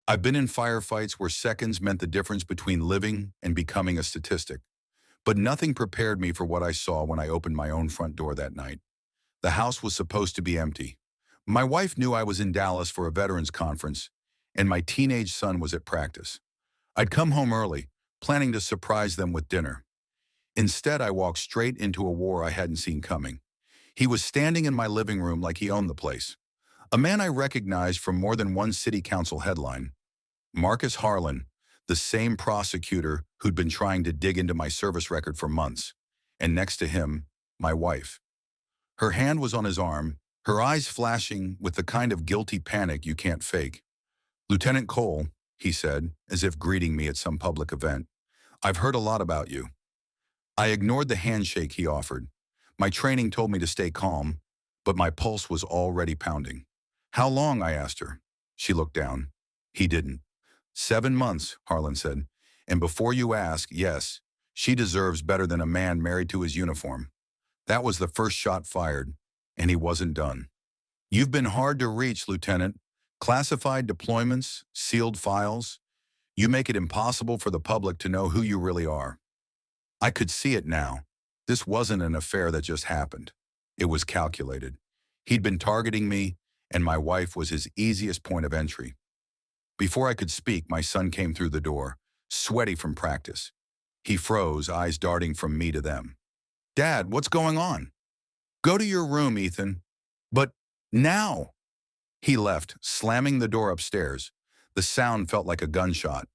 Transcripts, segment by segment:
I've been in firefights where seconds meant the difference between living and becoming a statistic. But nothing prepared me for what I saw when I opened my own front door that night. The house was supposed to be empty. My wife knew I was in Dallas for a veterans conference, and my teenage son was at practice. I'd come home early, planning to surprise them with dinner. Instead, I walked straight into a war I hadn't seen coming. He was standing in my living room like he owned the place. A man I recognized from more than one city council headline. Marcus Harlan, the same prosecutor who'd been trying to dig into my service record for months. And next to him, my wife. Her hand was on his arm, her eyes flashing with the kind of guilty panic you can't fake. "Lieutenant Cole," he said, as if greeting me at some public event, "I've heard a lot about you." I ignored the handshake he offered. My training told me to stay calm, but my pulse was already pounding. "How long?" I asked her. She looked down. He didn't. "7 months," Harlan said. "And before you ask, yes, she deserves better than a man married to his uniform." That was the first shot fired, and he wasn't done. "You've been hard to reach, Lieutenant. Classified deployments, sealed files. You make it impossible for the public to know who you really are." I could see it now. This wasn't an affair that just happened. It was calculated. He'd been targeting me, and my wife was his easiest point of entry. Before I could speak, my son came through the door, sweaty from practice. He froze, eyes darting from me to them. "Dad, what's going on?" "Go to your room, Ethan." "But now." He left, slamming the door upstairs. The sound felt like a gunshot.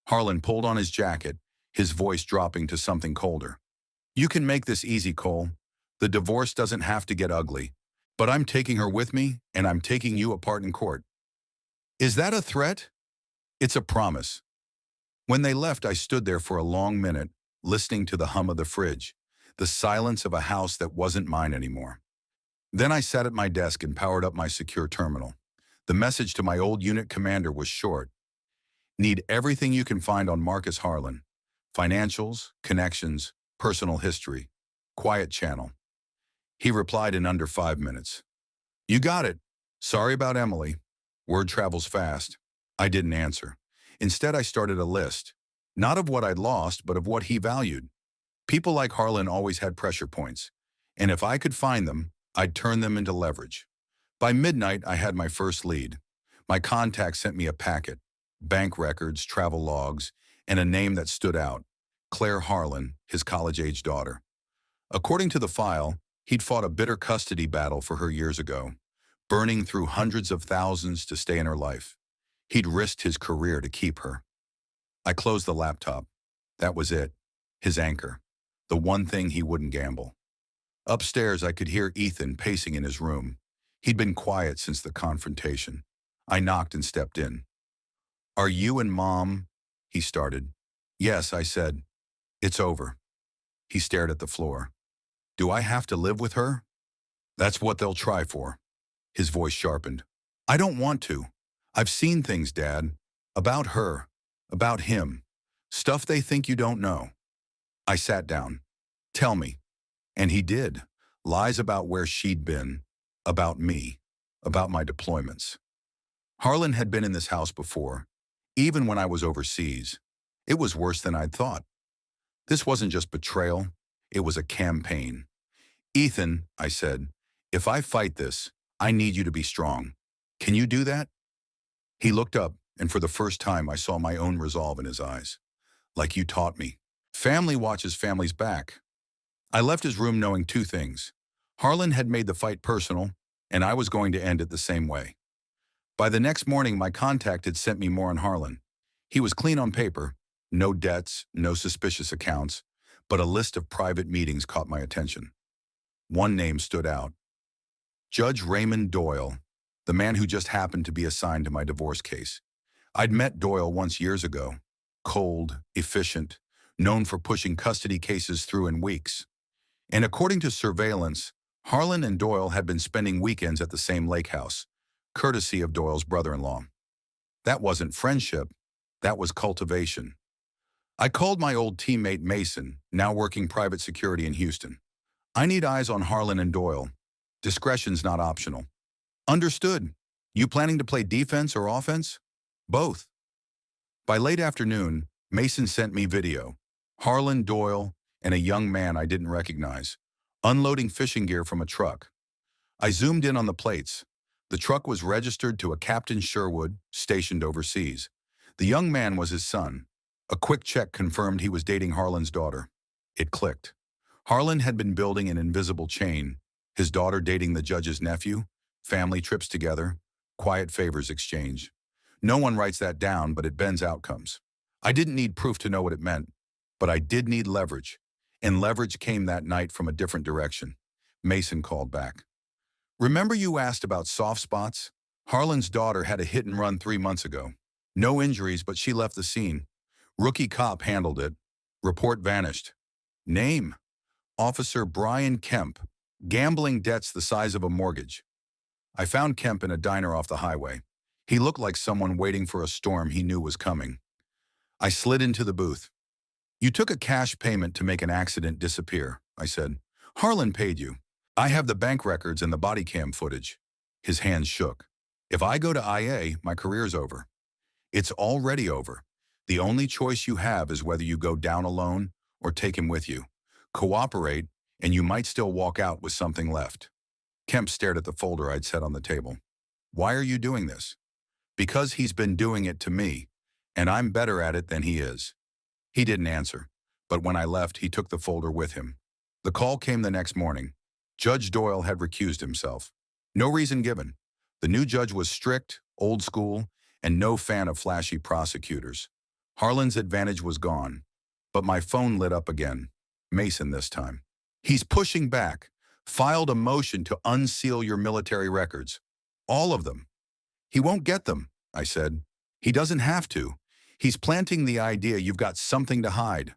Harlan pulled on his jacket, his voice dropping to something colder. "You can make this easy, Cole. The divorce doesn't have to get ugly. But I'm taking her with me, and I'm taking you apart in court." "Is that a threat?" "It's a promise." When they left, I stood there for a long minute, listening to the hum of the fridge, the silence of a house that wasn't mine anymore. Then I sat at my desk and powered up my secure terminal. The message to my old unit commander was short. "Need everything you can find on Marcus Harlan. Financials, connections, personal history. Quiet channel." He replied in under 5 minutes. "You got it. Sorry about Emily. Word travels fast." I didn't answer. Instead, I started a list. Not of what I'd lost, but of what he valued. People like Harlan always had pressure points. And if I could find them, I'd turn them into leverage. By midnight, I had my first lead. My contact sent me a packet. Bank records, travel logs, and a name that stood out. Claire Harlan, his college-age daughter. According to the file, he'd fought a bitter custody battle for her years ago, burning through hundreds of thousands to stay in her life. He'd risked his career to keep her. I closed the laptop. That was it. His anchor. The one thing he wouldn't gamble. Upstairs, I could hear Ethan pacing in his room. He'd been quiet since the confrontation. I knocked and stepped in. "Are you and Mom?" he started. "Yes," I said. "It's over." He stared at the floor. "Do I have to live with her?" "That's what they'll try for." His voice sharpened. "I don't want to. I've seen things, Dad. About her. About him. Stuff they think you don't know." I sat down. "Tell me." And he did. Lies about where she'd been. About me. About my deployments. Harlan had been in this house before. Even when I was overseas. It was worse than I'd thought. This wasn't just betrayal. It was a campaign. "Ethan," I said, "if I fight this, I need you to be strong. Can you do that?" He looked up, and for the first time I saw my own resolve in his eyes. "Like you taught me. Family watches family's back." I left his room knowing two things. Harlan had made the fight personal, and I was going to end it the same way. By the next morning, my contact had sent me more on Harlan. He was clean on paper. No debts, no suspicious accounts, but a list of private meetings caught my attention. One name stood out. Judge Raymond Doyle, the man who just happened to be assigned to my divorce case. I'd met Doyle once years ago. Cold, efficient, known for pushing custody cases through in weeks. And according to surveillance, Harlan and Doyle had been spending weekends at the same lake house, courtesy of Doyle's brother-in-law. That wasn't friendship, that was cultivation. I called my old teammate Mason, now working private security in Houston. "I need eyes on Harlan and Doyle. Discretion's not optional." "Understood. You planning to play defense or offense?" "Both." By late afternoon, Mason sent me video. Harlan Doyle and a young man I didn't recognize, unloading fishing gear from a truck. I zoomed in on the plates. The truck was registered to a Captain Sherwood, stationed overseas. The young man was his son. A quick check confirmed he was dating Harlan's daughter. It clicked. Harlan had been building an invisible chain, his daughter dating the judge's nephew, family trips together, quiet favors exchange. No one writes that down, but it bends outcomes. I didn't need proof to know what it meant, but I did need leverage. And leverage came that night from a different direction. Mason called back. Remember you asked about soft spots? Harlan's daughter had a hit and run 3 months ago. No injuries, but she left the scene. Rookie cop handled it. Report vanished. Name: Officer Brian Kemp. Gambling debts the size of a mortgage. I found Kemp in a diner off the highway. He looked like someone waiting for a storm he knew was coming. I slid into the booth. You took a cash payment to make an accident disappear, I said. Harlan paid you. I have the bank records and the body cam footage. His hands shook. If I go to IA, my career's over. It's already over. The only choice you have is whether you go down alone or take him with you. Cooperate, and you might still walk out with something left. Kemp stared at the folder I'd set on the table. Why are you doing this? Because he's been doing it to me, and I'm better at it than he is. He didn't answer, but when I left, he took the folder with him. The call came the next morning. Judge Doyle had recused himself. No reason given. The new judge was strict, old school, and no fan of flashy prosecutors. Harlan's advantage was gone, but my phone lit up again. Mason this time. He's pushing back. Filed a motion to unseal your military records. All of them. He won't get them, I said. He doesn't have to. He's planting the idea you've got something to hide.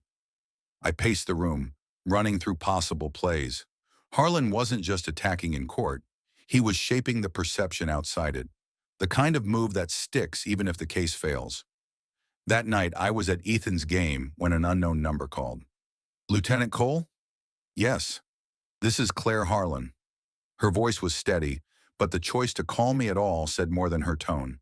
I paced the room, running through possible plays. Harlan wasn't just attacking in court. He was shaping the perception outside it. The kind of move that sticks even if the case fails. That night, I was at Ethan's game when an unknown number called. Lieutenant Cole? Yes. This is Claire Harlan. Her voice was steady, but the choice to call me at all said more than her tone.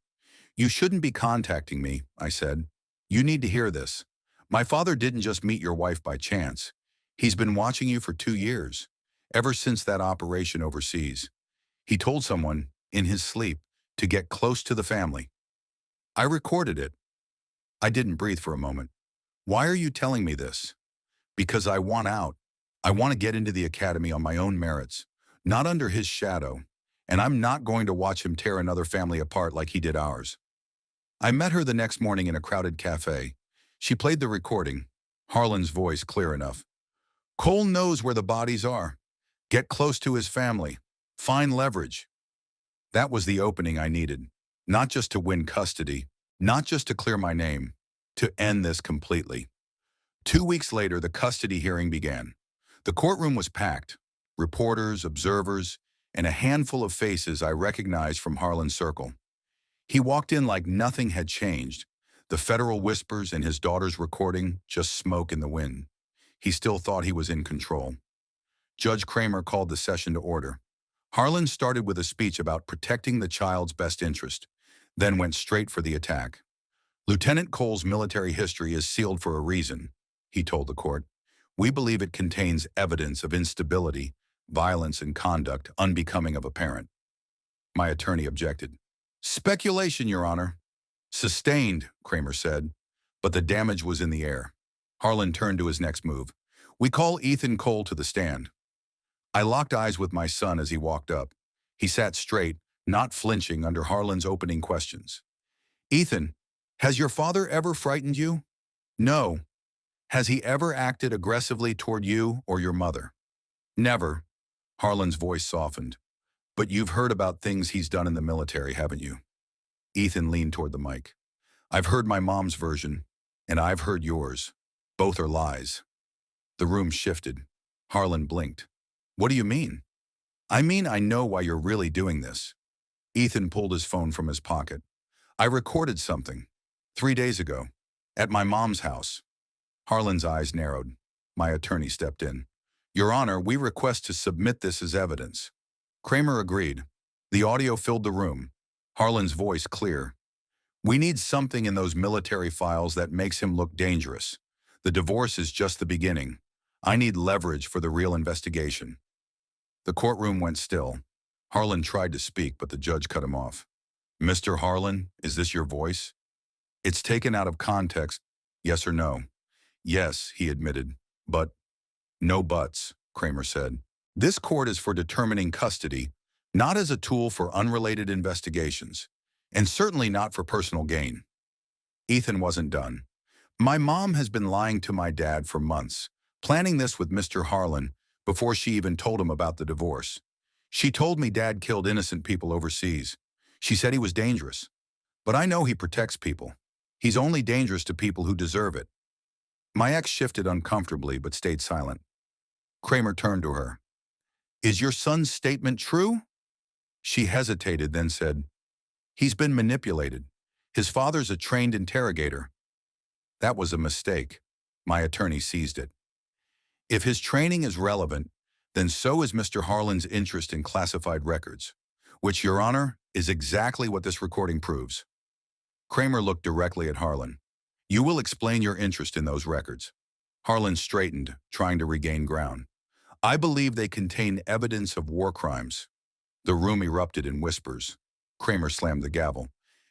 You shouldn't be contacting me, I said. You need to hear this. My father didn't just meet your wife by chance. He's been watching you for 2 years, ever since that operation overseas. He told someone, in his sleep, to get close to the family. I recorded it. I didn't breathe for a moment. Why are you telling me this? Because I want out. I want to get into the academy on my own merits, not under his shadow, and I'm not going to watch him tear another family apart like he did ours. I met her the next morning in a crowded cafe. She played the recording, Harlan's voice clear enough. Cole knows where the bodies are. Get close to his family. Find leverage. That was the opening I needed, not just to win custody, not just to clear my name, to end this completely. 2 weeks later, the custody hearing began. The courtroom was packed. Reporters, observers, and a handful of faces I recognized from Harlan's circle. He walked in like nothing had changed. The federal whispers and his daughter's recording, just smoke in the wind. He still thought he was in control. Judge Kramer called the session to order. Harlan started with a speech about protecting the child's best interest, then went straight for the attack. Lieutenant Cole's military history is sealed for a reason, he told the court. We believe it contains evidence of instability, violence, and conduct unbecoming of a parent. My attorney objected. Speculation, Your Honor. Sustained, Kramer said, but the damage was in the air. Harlan turned to his next move. We call Ethan Cole to the stand. I locked eyes with my son as he walked up. He sat straight, not flinching under Harlan's opening questions. Ethan, has your father ever frightened you? No. Has he ever acted aggressively toward you or your mother? Never. Harlan's voice softened. But you've heard about things he's done in the military, haven't you? Ethan leaned toward the mic. I've heard my mom's version, and I've heard yours. Both are lies. The room shifted. Harlan blinked. What do you mean? I mean I know why you're really doing this. Ethan pulled his phone from his pocket. I recorded something 3 days ago at my mom's house. Harlan's eyes narrowed. My attorney stepped in. Your Honor, we request to submit this as evidence. Kramer agreed. The audio filled the room. Harlan's voice clear. We need something in those military files that makes him look dangerous. The divorce is just the beginning. I need leverage for the real investigation." The courtroom went still. Harlan tried to speak, but the judge cut him off. "Mr. Harlan, is this your voice?" "It's taken out of context. Yes or no?" "Yes," he admitted. "But—" "No buts," Kramer said. "This court is for determining custody, not as a tool for unrelated investigations, and certainly not for personal gain." Ethan wasn't done. "My mom has been lying to my dad for months, planning this with Mr. Harlan before she even told him about the divorce. She told me Dad killed innocent people overseas. She said he was dangerous. But I know he protects people. He's only dangerous to people who deserve it." My ex shifted uncomfortably but stayed silent. Kramer turned to her. "Is your son's statement true?" She hesitated, then said, "He's been manipulated. His father's a trained interrogator." That was a mistake. My attorney seized it. "If his training is relevant, then so is Mr. Harlan's interest in classified records, which, Your Honor, is exactly what this recording proves." Kramer looked directly at Harlan. "You will explain your interest in those records." Harlan straightened, trying to regain ground. "I believe they contain evidence of war crimes." The room erupted in whispers. Kramer slammed the gavel.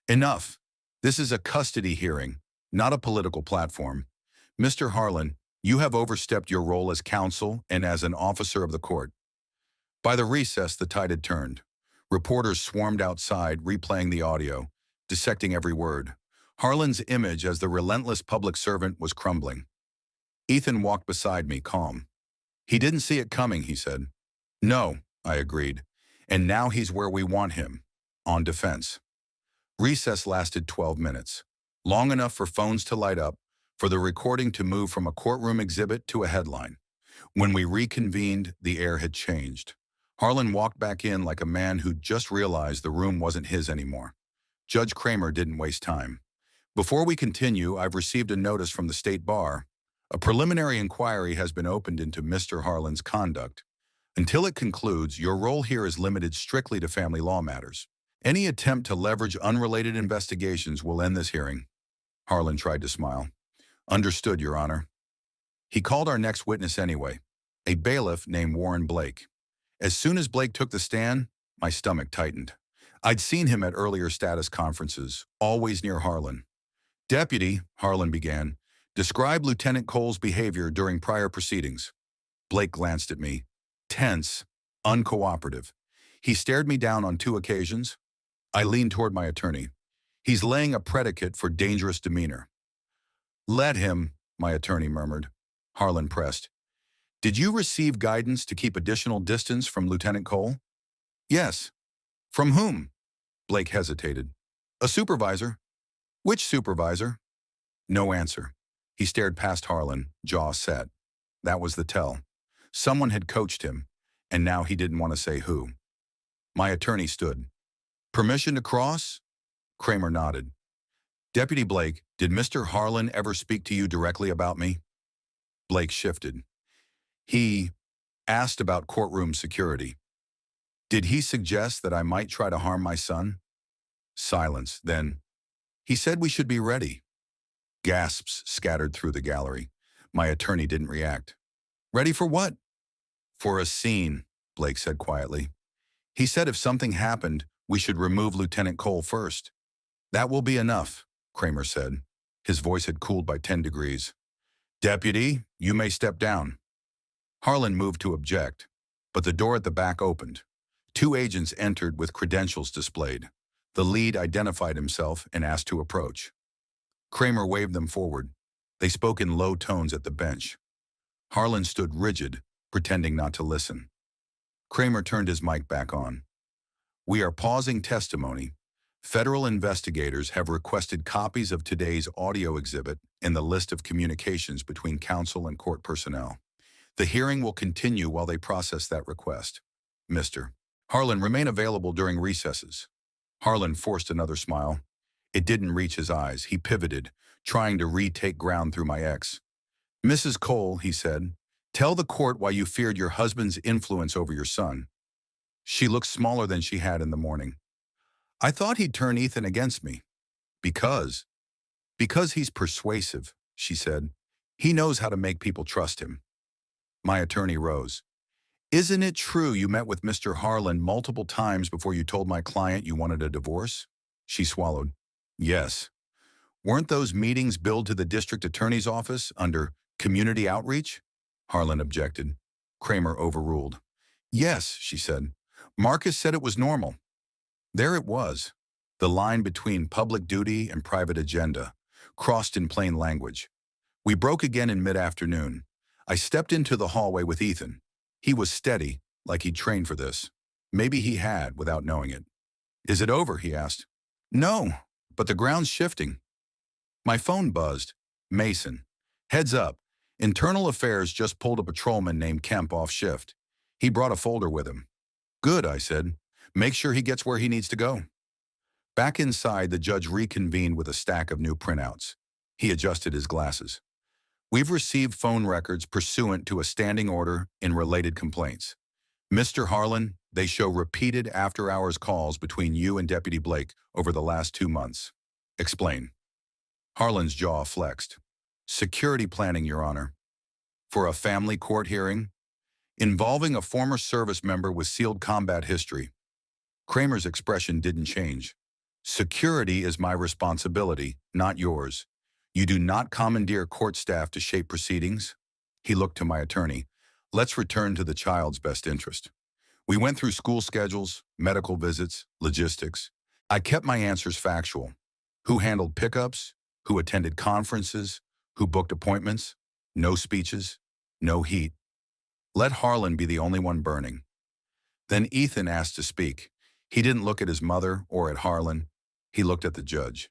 "Enough. This is a custody hearing, not a political platform. Mr. Harlan, you have overstepped your role as counsel and as an officer of the court." By the recess, the tide had turned. Reporters swarmed outside, replaying the audio, dissecting every word. Harlan's image as the relentless public servant was crumbling. Ethan walked beside me, calm. "He didn't see it coming," he said. "No," I agreed. "And now he's where we want him, on defense." Recess lasted 12 minutes, long enough for phones to light up, for the recording to move from a courtroom exhibit to a headline. When we reconvened, the air had changed. Harlan walked back in like a man who'd just realized the room wasn't his anymore. Judge Kramer didn't waste time. "Before we continue, I've received a notice from the State Bar. A preliminary inquiry has been opened into Mr. Harlan's conduct. Until it concludes, your role here is limited strictly to family law matters. Any attempt to leverage unrelated investigations will end this hearing." Harlan tried to smile. "Understood, Your Honor." He called our next witness anyway, a bailiff named Warren Blake. As soon as Blake took the stand, my stomach tightened. I'd seen him at earlier status conferences, always near Harlan. "Deputy," Harlan began, "describe Lieutenant Cole's behavior during prior proceedings." Blake glanced at me, tense, uncooperative. He stared me down on 2 occasions. I leaned toward my attorney. "He's laying a predicate for dangerous demeanor." "Let him," my attorney murmured. Harlan pressed. "Did you receive guidance to keep additional distance from Lieutenant Cole?" "Yes." "From whom?" Blake hesitated. "A supervisor." "Which supervisor?" No answer. He stared past Harlan, jaw set. That was the tell. Someone had coached him, and now he didn't want to say who. My attorney stood. "Permission to cross?" Kramer nodded. "Deputy Blake, did Mr. Harlan ever speak to you directly about me?" Blake shifted. "He asked about courtroom security." "Did he suggest that I might try to harm my son?" Silence. Then, "He said we should be ready." Gasps scattered through the gallery. My attorney didn't react. "Ready for what?" "For a scene," Blake said quietly. "He said if something happened, we should remove Lieutenant Cole first." "That will be enough," Kramer said. His voice had cooled by 10 degrees. "Deputy, you may step down." Harlan moved to object, but the door at the back opened. 2 agents entered with credentials displayed. The lead identified himself and asked to approach. Kramer waved them forward. They spoke in low tones at the bench. Harlan stood rigid, pretending not to listen. Kramer turned his mic back on. "We are pausing testimony. Federal investigators have requested copies of today's audio exhibit and the list of communications between counsel and court personnel. The hearing will continue while they process that request. Mr. Harlan, remain available during recesses." Harlan forced another smile. It didn't reach his eyes. He pivoted, trying to retake ground through my ex. "Mrs. Cole," he said, "tell the court why you feared your husband's influence over your son." She looked smaller than she had in the morning. "I thought he'd turn Ethan against me." Because, because he's persuasive, she said. He knows how to make people trust him. My attorney rose. Isn't it true you met with Mr. Harlan multiple times before you told my client you wanted a divorce? She swallowed. Yes. Weren't those meetings billed to the district attorney's office under community outreach? Harlan objected. Kramer overruled. Yes, she said. Marcus said it was normal. There it was. The line between public duty and private agenda, crossed in plain language. We broke again in mid-afternoon. I stepped into the hallway with Ethan. He was steady, like he'd trained for this. Maybe he had, without knowing it. Is it over? He asked. No, but the ground's shifting. My phone buzzed. Mason. Heads up. Internal Affairs just pulled a patrolman named Kemp off shift. He brought a folder with him. Good, I said. Make sure he gets where he needs to go. Back inside, the judge reconvened with a stack of new printouts. He adjusted his glasses. We've received phone records pursuant to a standing order in related complaints. Mr. Harlan, they show repeated after-hours calls between you and Deputy Blake over the last 2 months. Explain. Harlan's jaw flexed. Security planning, Your Honor. For a family court hearing involving a former service member with sealed combat history. Kramer's expression didn't change. Security is my responsibility, not yours. You do not commandeer court staff to shape proceedings. He looked to my attorney. Let's return to the child's best interest. We went through school schedules, medical visits, logistics. I kept my answers factual. Who handled pickups? Who attended conferences? Who booked appointments? No speeches, no heat. Let Harlan be the only one burning. Then Ethan asked to speak. He didn't look at his mother or at Harlan. He looked at the judge.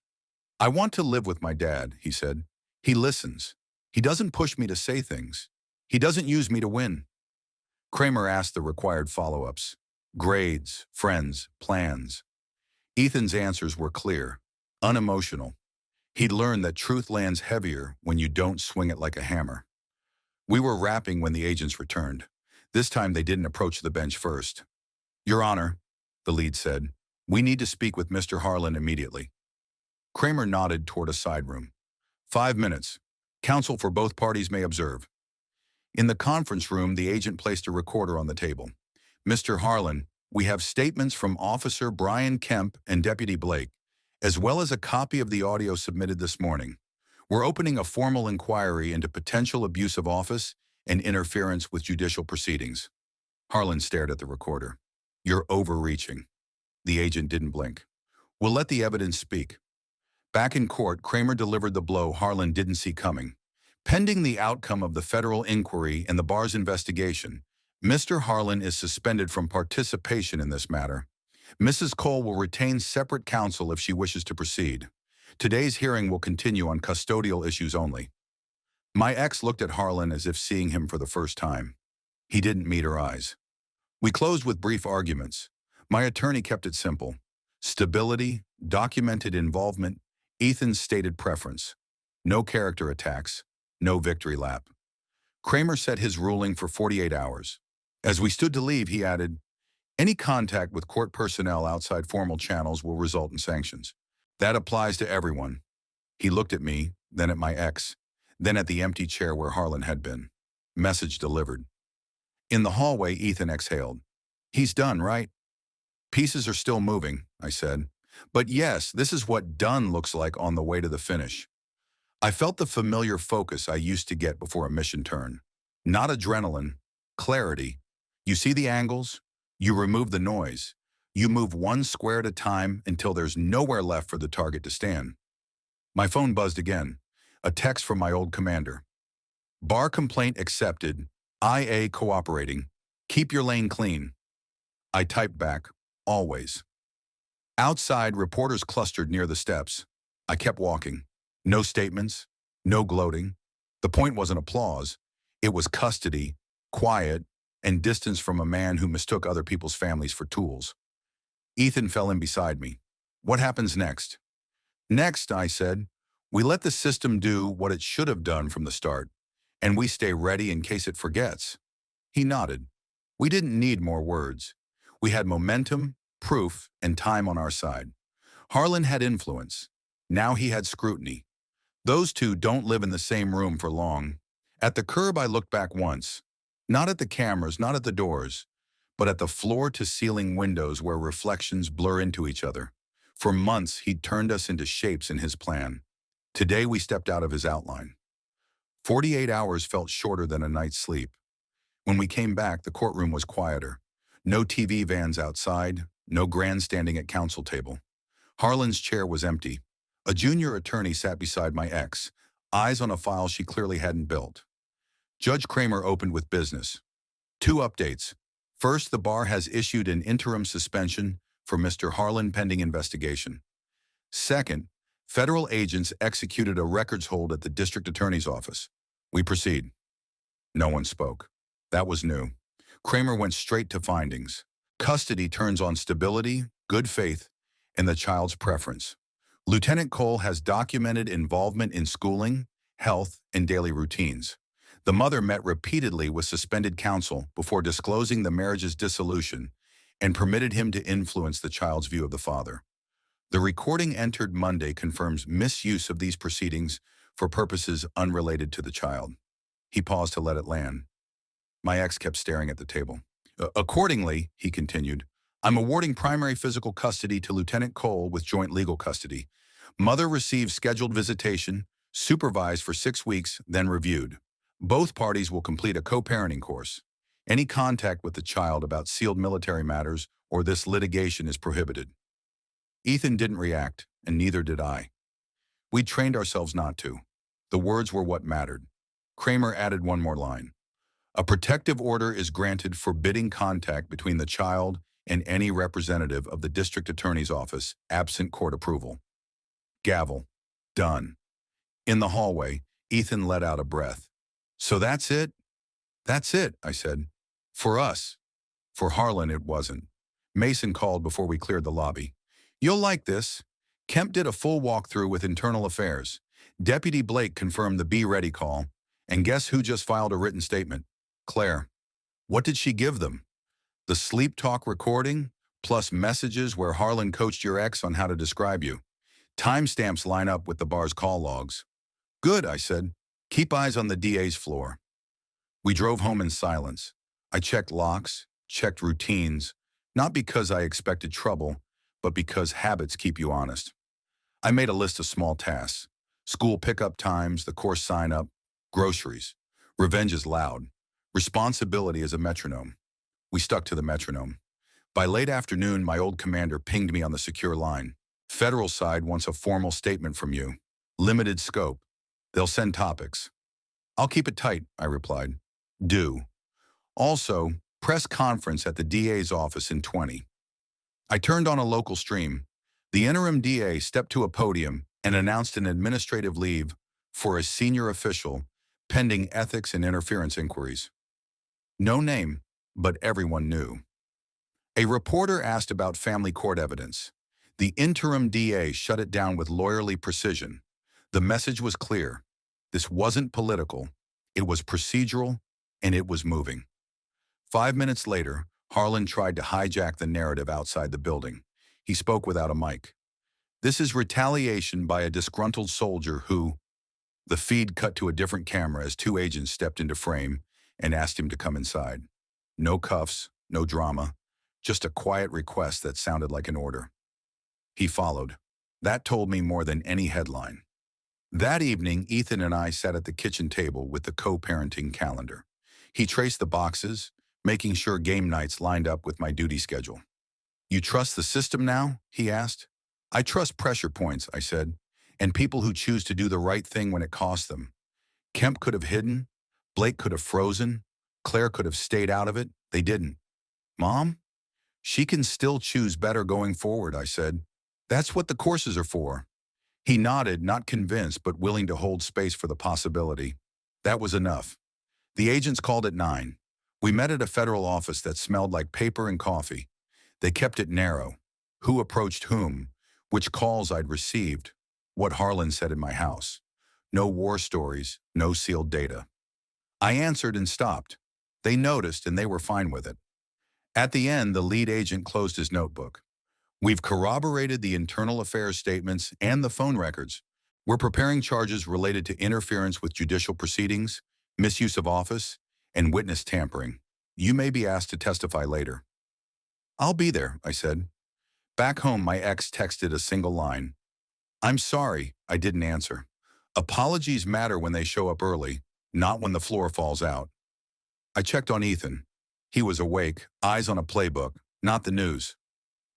I want to live with my dad, he said. He listens. He doesn't push me to say things. He doesn't use me to win. Kramer asked the required follow-ups. Grades, friends, plans. Ethan's answers were clear, unemotional. He'd learned that truth lands heavier when you don't swing it like a hammer. We were wrapping when the agents returned. This time they didn't approach the bench first. Your Honor, the lead said, we need to speak with Mr. Harlan immediately. Kramer nodded toward a side room. 5 minutes. Counsel for both parties may observe. In the conference room, the agent placed a recorder on the table. Mr. Harlan, we have statements from Officer Brian Kemp and Deputy Blake, as well as a copy of the audio submitted this morning. We're opening a formal inquiry into potential abuse of office and interference with judicial proceedings. Harlan stared at the recorder. You're overreaching. The agent didn't blink. We'll let the evidence speak. Back in court, Kramer delivered the blow Harlan didn't see coming. Pending the outcome of the federal inquiry and the bar's investigation, Mr. Harlan is suspended from participation in this matter. Mrs. Cole will retain separate counsel if she wishes to proceed. Today's hearing will continue on custodial issues only. My ex looked at Harlan as if seeing him for the first time. He didn't meet her eyes. We closed with brief arguments. My attorney kept it simple. Stability, documented involvement, Ethan's stated preference. No character attacks, no victory lap. Kramer set his ruling for 48 hours. As we stood to leave, he added, any contact with court personnel outside formal channels will result in sanctions. That applies to everyone. He looked at me, then at my ex, then at the empty chair where Harlan had been. Message delivered. In the hallway, Ethan exhaled. He's done, right? Pieces are still moving, I said. But yes, this is what done looks like on the way to the finish. I felt the familiar focus I used to get before a mission turn. Not adrenaline, clarity. You see the angles, you remove the noise. You move one square at a time until there's nowhere left for the target to stand. My phone buzzed again. A text from my old commander. Bar complaint accepted. IA cooperating. Keep your lane clean. I typed back, always. Outside, reporters clustered near the steps. I kept walking. No statements, no gloating. The point wasn't applause. It was custody, quiet, and distance from a man who mistook other people's families for tools. Ethan fell in beside me. What happens next? Next, I said, we let the system do what it should have done from the start, and we stay ready in case it forgets. He nodded. We didn't need more words. We had momentum, proof, and time on our side. Harlan had influence. Now he had scrutiny. Those two don't live in the same room for long. At the curb, I looked back once. Not at the cameras, not at the doors, but at the floor-to-ceiling windows where reflections blur into each other. For months, he'd turned us into shapes in his plan. Today, we stepped out of his outline. 48 hours felt shorter than a night's sleep. When we came back, the courtroom was quieter. No TV vans outside, no grandstanding at counsel table. Harlan's chair was empty. A junior attorney sat beside my ex, eyes on a file she clearly hadn't built. Judge Kramer opened with business. 2 updates. First, the bar has issued an interim suspension for Mr. Harlan pending investigation. Second, federal agents executed a records hold at the district attorney's office. We proceed. No one spoke. That was new. Kramer went straight to findings. Custody turns on stability, good faith, and the child's preference. Lieutenant Cole has documented involvement in schooling, health, and daily routines. The mother met repeatedly with suspended counsel before disclosing the marriage's dissolution and permitted him to influence the child's view of the father. The recording entered Monday confirms misuse of these proceedings for purposes unrelated to the child. He paused to let it land. My ex kept staring at the table. Accordingly, he continued, I'm awarding primary physical custody to Lieutenant Cole with joint legal custody. Mother receives scheduled visitation, supervised for 6 weeks, then reviewed. Both parties will complete a co-parenting course. Any contact with the child about sealed military matters or this litigation is prohibited. Ethan didn't react, and neither did I. We trained ourselves not to. The words were what mattered. Kramer added one more line. A protective order is granted forbidding contact between the child and any representative of the district attorney's office, absent court approval. Gavel. Done. In the hallway, Ethan let out a breath. So that's it? That's it, I said. For us. For Harlan, it wasn't. Mason called before we cleared the lobby. You'll like this. Kemp did a full walkthrough with Internal Affairs. Deputy Blake confirmed the Be Ready call. And guess who just filed a written statement? Claire. What did she give them? The sleep talk recording, plus messages where Harlan coached your ex on how to describe you. Timestamps line up with the bar's call logs. Good, I said. Keep eyes on the DA's floor. We drove home in silence. I checked locks, checked routines, not because I expected trouble, but because habits keep you honest. I made a list of small tasks. School pickup times, the course sign-up, groceries. Revenge is loud. Responsibility is a metronome. We stuck to the metronome. By late afternoon, my old commander pinged me on the secure line. Federal side wants a formal statement from you. Limited scope. They'll send topics. I'll keep it tight, I replied. Do. Also, press conference at the DA's office in 20. I turned on a local stream. The interim DA stepped to a podium and announced an administrative leave for a senior official pending ethics and interference inquiries. No name, but everyone knew. A reporter asked about family court evidence. The interim DA shut it down with lawyerly precision. The message was clear. This wasn't political. It was procedural, and it was moving. 5 minutes later, Harlan tried to hijack the narrative outside the building. He spoke without a mic. This is retaliation by a disgruntled soldier who... The feed cut to a different camera as 2 agents stepped into frame and asked him to come inside. No cuffs, no drama, just a quiet request that sounded like an order. He followed. That told me more than any headline. That evening, Ethan and I sat at the kitchen table with the co-parenting calendar. He traced the boxes, making sure game nights lined up with my duty schedule. You trust the system now? He asked. I trust pressure points, I said, and people who choose to do the right thing when it costs them. Kemp could have hidden. Blake could have frozen. Claire could have stayed out of it. They didn't. Mom? She can still choose better going forward, I said. That's what the courses are for. He nodded, not convinced, but willing to hold space for the possibility. That was enough. The agents called at 9. We met at a federal office that smelled like paper and coffee. They kept it narrow. Who approached whom, which calls I'd received, what Harlan said in my house. No war stories, no sealed data. I answered and stopped. They noticed and they were fine with it. At the end, the lead agent closed his notebook. We've corroborated the internal affairs statements and the phone records. We're preparing charges related to interference with judicial proceedings, misuse of office, and witness tampering. You may be asked to testify later. I'll be there, I said. Back home, my ex texted a single line. I'm sorry, I didn't answer. Apologies matter when they show up early, not when the floor falls out. I checked on Ethan. He was awake, eyes on a playbook, not the news.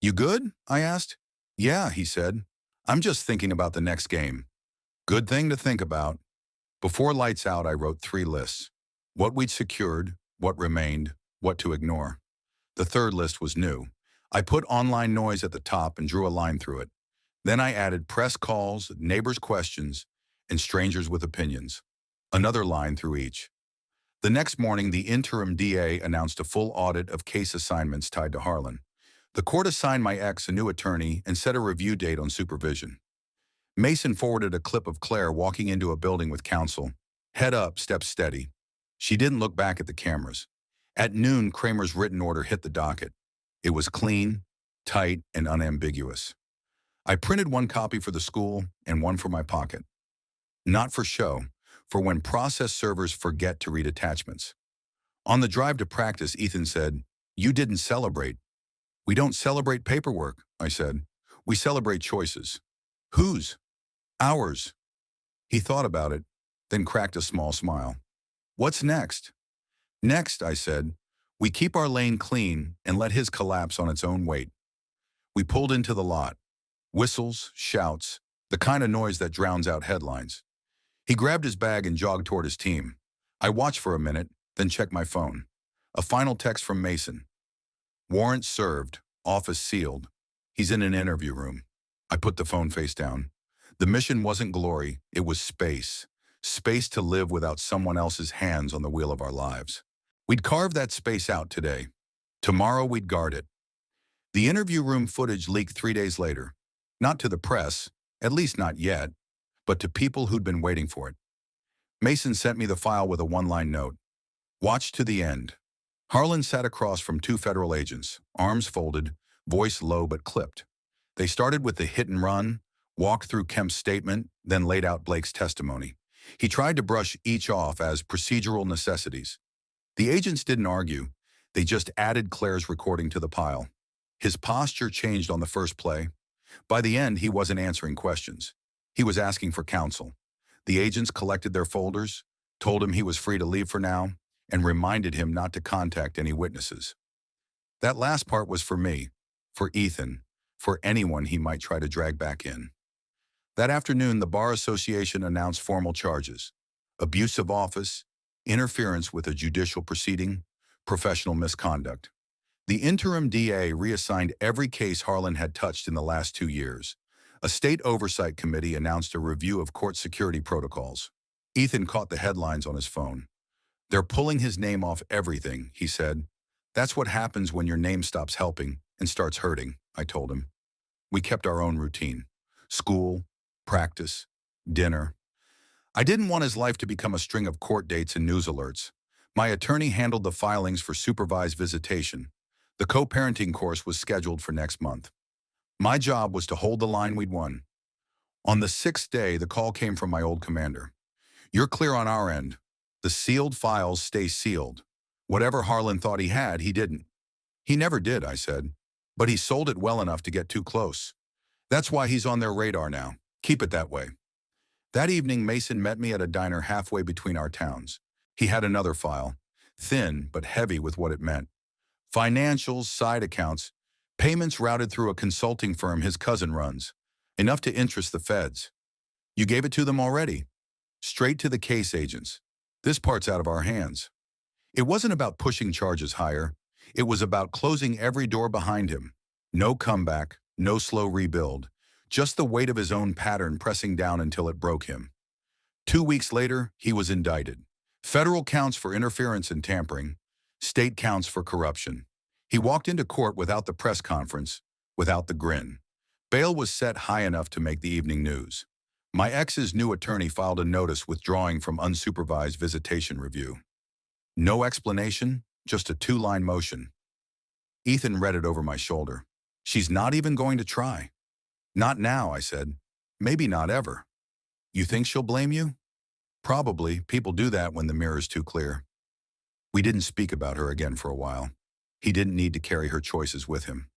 You good? I asked. Yeah, he said. I'm just thinking about the next game. Good thing to think about. Before lights out, I wrote 3 lists. What we'd secured, what remained, what to ignore. The third list was new. I put online noise at the top and drew a line through it. Then I added press calls, neighbors' questions, and strangers with opinions. Another line through each. The next morning, the interim DA announced a full audit of case assignments tied to Harlan. The court assigned my ex a new attorney and set a review date on supervision. Mason forwarded a clip of Claire walking into a building with counsel. Head up, step steady. She didn't look back at the cameras. At noon, Kramer's written order hit the docket. It was clean, tight, and unambiguous. I printed one copy for the school and one for my pocket. Not for show, for when process servers forget to read attachments. On the drive to practice, Ethan said, "You didn't celebrate." "We don't celebrate paperwork," I said. "We celebrate choices." "Whose?" "Ours." He thought about it, then cracked a small smile. "What's next?" "Next," I said, "we keep our lane clean and let his collapse on its own weight." We pulled into the lot. Whistles, shouts, the kind of noise that drowns out headlines. He grabbed his bag and jogged toward his team. I watched for a minute, then checked my phone. A final text from Mason. "Warrant served, office sealed. He's in an interview room." I put the phone face down. The mission wasn't glory, it was space. Space to live without someone else's hands on the wheel of our lives. We'd carve that space out today. Tomorrow we'd guard it. The interview room footage leaked 3 days later. Not to the press, at least not yet, but to people who'd been waiting for it. Mason sent me the file with a one-line note. Watch to the end. Harlan sat across from 2 federal agents, arms folded, voice low but clipped. They started with the hit and run, walked through Kemp's statement, then laid out Blake's testimony. He tried to brush each off as procedural necessities. The agents didn't argue. They just added Claire's recording to the pile. His posture changed on the first play. By the end, he wasn't answering questions. He was asking for counsel. The agents collected their folders, told him he was free to leave for now, and reminded him not to contact any witnesses. That last part was for me, for Ethan, for anyone he might try to drag back in. That afternoon, the Bar Association announced formal charges: abuse of office, interference with a judicial proceeding, professional misconduct. The interim DA reassigned every case Harlan had touched in the last 2 years. A state oversight committee announced a review of court security protocols. Ethan caught the headlines on his phone. "They're pulling his name off everything," he said. "That's what happens when your name stops helping and starts hurting," I told him. We kept our own routine. School, practice, dinner. I didn't want his life to become a string of court dates and news alerts. My attorney handled the filings for supervised visitation. The co-parenting course was scheduled for next month. My job was to hold the line we'd won. On the 6th day, the call came from my old commander. "You're clear on our end. The sealed files stay sealed. Whatever Harlan thought he had, he didn't." "He never did," I said. "But he sold it well enough to get too close. That's why he's on their radar now. Keep it that way." That evening, Mason met me at a diner halfway between our towns. He had another file, thin but heavy with what it meant. Financials, side accounts, payments routed through a consulting firm his cousin runs. Enough to interest the feds. "You gave it to them already?" "Straight to the case agents. This part's out of our hands." It wasn't about pushing charges higher. It was about closing every door behind him. No comeback, no slow rebuild. Just the weight of his own pattern pressing down until it broke him. 2 weeks later, he was indicted. Federal counts for interference and tampering. State counts for corruption. He walked into court without the press conference, without the grin. Bail was set high enough to make the evening news. My ex's new attorney filed a notice withdrawing from unsupervised visitation review. No explanation, just a 2-line motion. Ethan read it over my shoulder. She's not even going to try. Not now, I said. Maybe not ever. You think she'll blame you? Probably. People do that when the mirror's too clear. We didn't speak about her again for a while. He didn't need to carry her choices with him.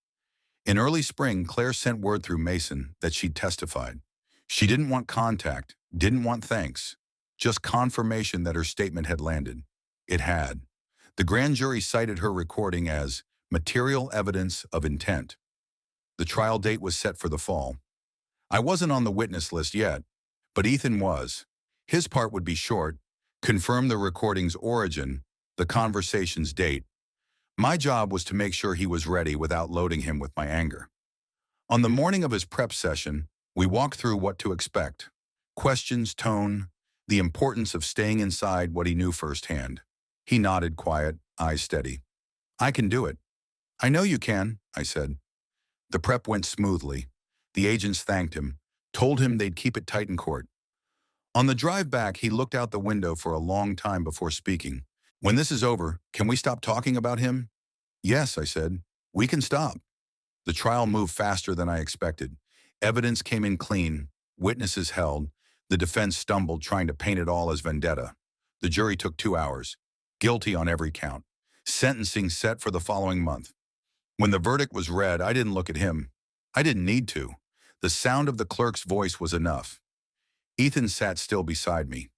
In early spring, Claire sent word through Mason that she'd testified. She didn't want contact, didn't want thanks, just confirmation that her statement had landed. It had. The grand jury cited her recording as material evidence of intent. The trial date was set for the fall. I wasn't on the witness list yet, but Ethan was. His part would be short, confirm the recording's origin, the conversation's date. My job was to make sure he was ready without loading him with my anger. On the morning of his prep session, we walked through what to expect. Questions, tone, the importance of staying inside what he knew firsthand. He nodded quiet, eyes steady. I can do it. I know you can, I said. The prep went smoothly. The agents thanked him, told him they'd keep it tight in court. On the drive back, he looked out the window for a long time before speaking. When this is over, can we stop talking about him? Yes, I said. We can stop. The trial moved faster than I expected. Evidence came in clean, witnesses held. The defense stumbled trying to paint it all as vendetta. The jury took 2 hours. Guilty on every count. Sentencing set for the following month. When the verdict was read, I didn't look at him. I didn't need to. The sound of the clerk's voice was enough. Ethan sat still beside me.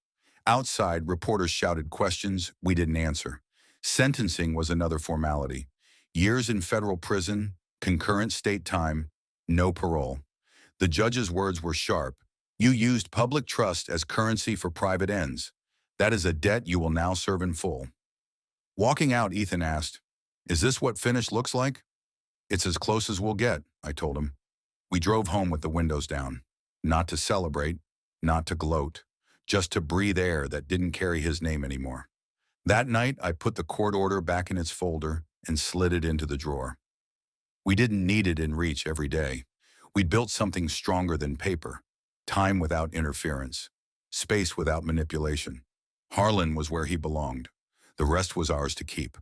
Outside, reporters shouted questions we didn't answer. Sentencing was another formality. Years in federal prison, concurrent state time, no parole. The judge's words were sharp. You used public trust as currency for private ends. That is a debt you will now serve in full. Walking out, Ethan asked, "Is this what finish looks like?" It's as close as we'll get, I told him. We drove home with the windows down. Not to celebrate, not to gloat, just to breathe air that didn't carry his name anymore. That night, I put the court order back in its folder and slid it into the drawer. We didn't need it in reach every day. We'd built something stronger than paper. Time without interference. Space without manipulation. Harlan was where he belonged. The rest was ours to keep.